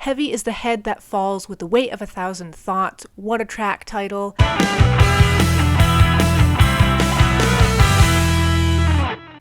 Heavy is the head that falls with the weight of 1,000 thoughts. What a track title.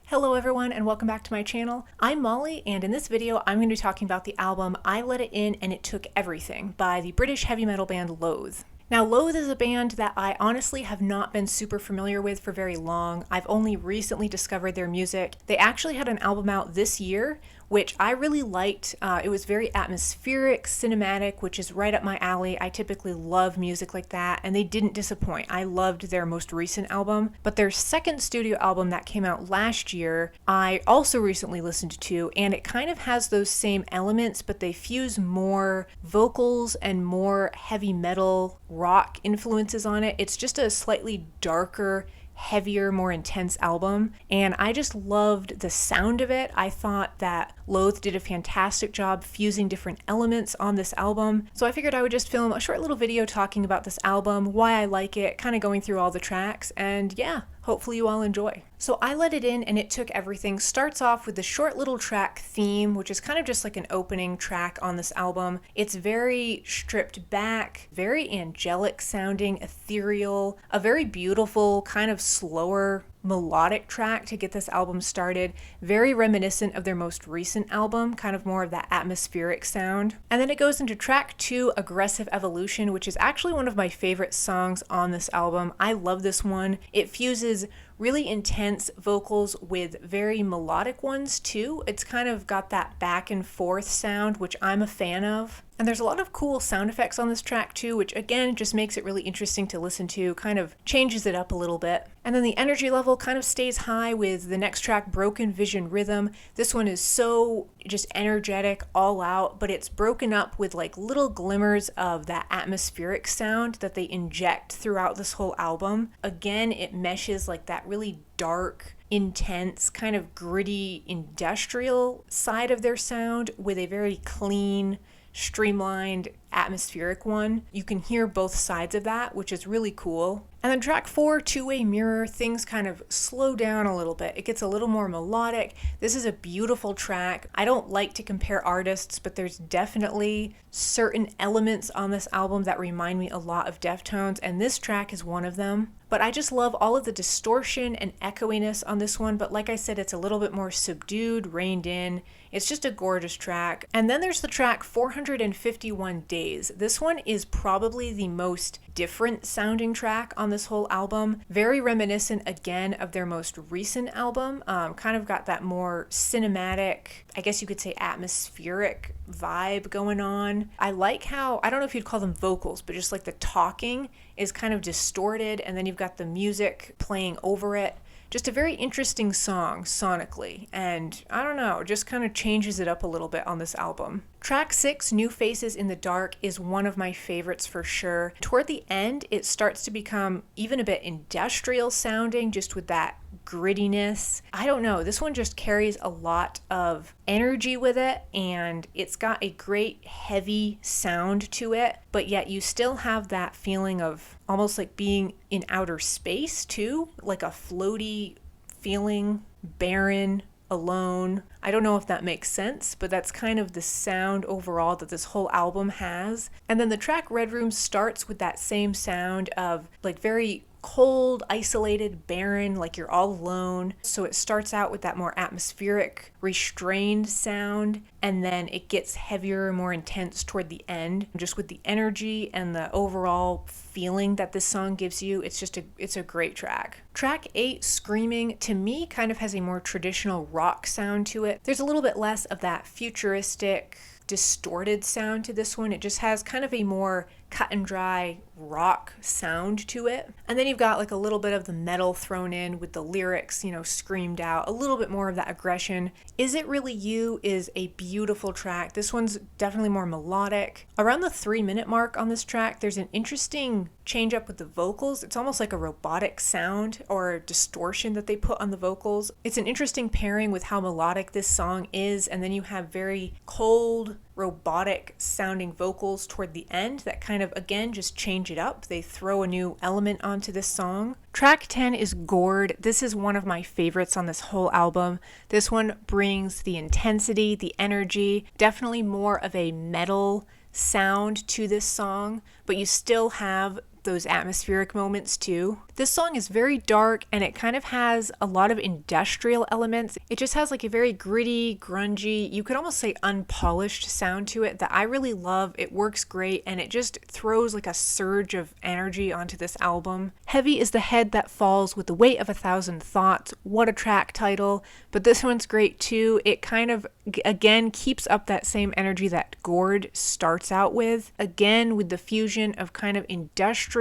Hello everyone and welcome back to my channel. I'm Molly, and in this video I'm going to be talking about the album I Let It In and It Took Everything by the British heavy metal band Loathe. Now, Loathe is a band that I honestly have not been super familiar with for very long. I've only recently discovered their music. They actually had an album out this year, which I really liked. It was very atmospheric, cinematic, which is right up my alley. I typically love music like that, and they didn't disappoint. I loved their most recent album, but their second studio album that came out last year, I also recently listened to, and it kind of has those same elements, but they fuse more vocals and more heavy metal rock influences on it. It's just a slightly darker, heavier, more intense album, and I just loved the sound of it. I thought that Loathe did a fantastic job fusing different elements on this album, so I figured I would just film a short little video talking about this album, why I like it, kind of going through all the tracks, and yeah, hopefully you all enjoy. So I Let It In and It Took Everything starts off with the short little track Theme, which is kind of just like an opening track on this album. It's very stripped back, very angelic sounding, ethereal, a very beautiful, kind of slower melodic track to get this album started, very reminiscent of their most recent album, kind of more of that atmospheric sound. And then it goes into track 2, Aggressive Evolution, which is actually one of my favorite songs on this album. I love this one. It fuses really intense vocals with very melodic ones too. It's kind of got that back and forth sound, which I'm a fan of. And there's a lot of cool sound effects on this track too, which again just makes it really interesting to listen to, kind of changes it up a little bit. And then the energy level kind of stays high with the next track, Broken Vision Rhythm. This one is so just energetic, all out, but it's broken up with like little glimmers of that atmospheric sound that they inject throughout this whole album. Again, it meshes like that really dark, intense, kind of gritty, industrial side of their sound with a very clean, streamlined, atmospheric one. You can hear both sides of that, which is really cool. And then track 4, Two-Way Mirror, things kind of slow down a little bit. It gets a little more melodic. This is a beautiful track. I don't like to compare artists, but there's definitely certain elements on this album that remind me a lot of Deftones, and this track is one of them. But I just love all of the distortion and echoiness on this one, but like I said, it's a little bit more subdued, reined in. It's just a gorgeous track. And then there's the track 451 Days. This one is probably the most different sounding track on this whole album. Very reminiscent again of their most recent album. Kind of got that more cinematic, I guess you could say atmospheric vibe going on. I like how, I don't know if you'd call them vocals, but just like the talking is kind of distorted, and then you've got the music playing over it. Just a very interesting song sonically, and I don't know, just kind of changes it up a little bit on this album. Track 6, New Faces in the Dark, is one of my favorites for sure. Toward the end, it starts to become even a bit industrial sounding, just with that grittiness. I don't know, this one just carries a lot of energy with it, and it's got a great heavy sound to it, but yet you still have that feeling of almost like being in outer space too, like a floaty feeling, barren, alone. I don't know if that makes sense, but that's kind of the sound overall that this whole album has. And then the track Red Room starts with that same sound of like very cold, isolated, barren, like you're all alone. So it starts out with that more atmospheric, restrained sound, and then it gets heavier, more intense toward the end. Just with the energy and the overall feeling that this song gives you, it's a great track. Track 8, Screaming, to me kind of has a more traditional rock sound to it. There's a little bit less of that futuristic, distorted sound to this one. It just has kind of a more cut and dry rock sound to it. And then you've got like a little bit of the metal thrown in with the lyrics, you know, screamed out, a little bit more of that aggression. Is It Really You is a beautiful track. This one's definitely more melodic. Around the 3-minute mark on this track, there's an interesting change up with the vocals. It's almost like a robotic sound or distortion that they put on the vocals. It's an interesting pairing with how melodic this song is, and then you have very cold, robotic sounding vocals toward the end that kind of, again, just change it up. They throw a new element onto this song. Track 10 is Gored. This is one of my favorites on this whole album. This one brings the intensity, the energy, definitely more of a metal sound to this song, but you still have those atmospheric moments too. This song is very dark and it kind of has a lot of industrial elements. It just has like a very gritty, grungy, you could almost say unpolished sound to it that I really love. It works great and it just throws like a surge of energy onto this album. Heavy is the head that falls with the weight of 1,000 thoughts. What a track title, but this one's great too. It kind of, again, keeps up that same energy that Gored starts out with. Again, with the fusion of kind of industrial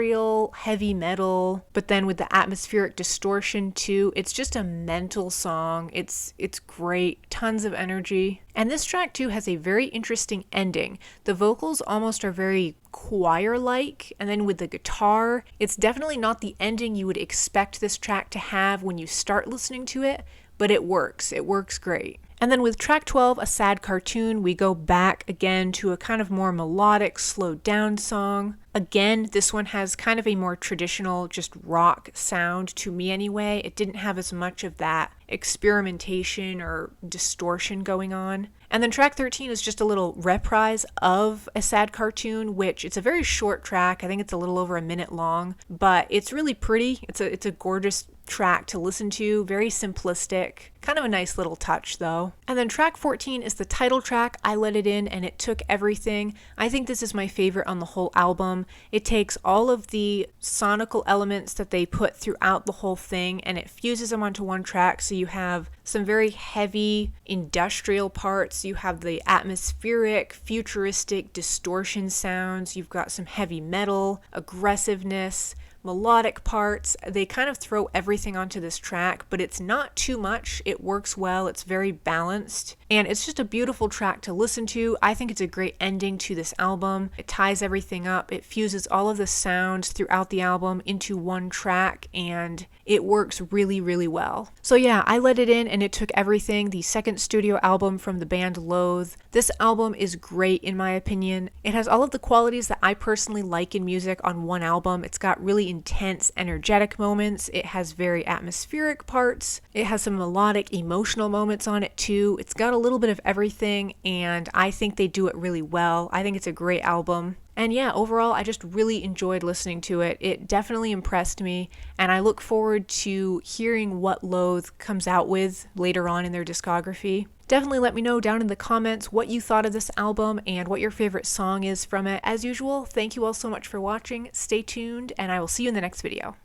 heavy metal, but then with the atmospheric distortion too. It's just a mental song. It's great, tons of energy. And this track too has a very interesting ending. The vocals almost are very choir-like, and then with the guitar, it's definitely not the ending you would expect this track to have when you start listening to it, but it works. It works great. And then with track 12, A Sad Cartoon, we go back again to a kind of more melodic, slowed down song. Again, this one has kind of a more traditional, just rock sound to me anyway. It didn't have as much of that experimentation or distortion going on. And then track 13 is just a little reprise of A Sad Cartoon, which it's a very short track. I think it's a little over a minute long, but it's really pretty. It's a gorgeous track to listen to, very simplistic, kind of a nice little touch though. And then track 14 is the title track, I Let It In and It Took Everything. I think this is my favorite on the whole album. It takes all of the sonical elements that they put throughout the whole thing and it fuses them onto one track, so you have some very heavy industrial parts, you have the atmospheric, futuristic distortion sounds, you've got some heavy metal, aggressiveness, melodic parts. They kind of throw everything onto this track, but it's not too much. It works well. It's very balanced. And it's just a beautiful track to listen to. I think it's a great ending to this album. It ties everything up. It fuses all of the sounds throughout the album into one track, and it works really, really well. So yeah, I Let It In and It Took Everything, the second studio album from the band Loathe. This album is great in my opinion. It has all of the qualities that I personally like in music on one album. It's got really intense, energetic moments. It has very atmospheric parts. It has some melodic, emotional moments on it too. It's got a little bit of everything, and I think they do it really well. I think it's a great album. And yeah, overall, I just really enjoyed listening to it. It definitely impressed me, and I look forward to hearing what Loathe comes out with later on in their discography. Definitely let me know down in the comments what you thought of this album and what your favorite song is from it. As usual, thank you all so much for watching. Stay tuned, and I will see you in the next video.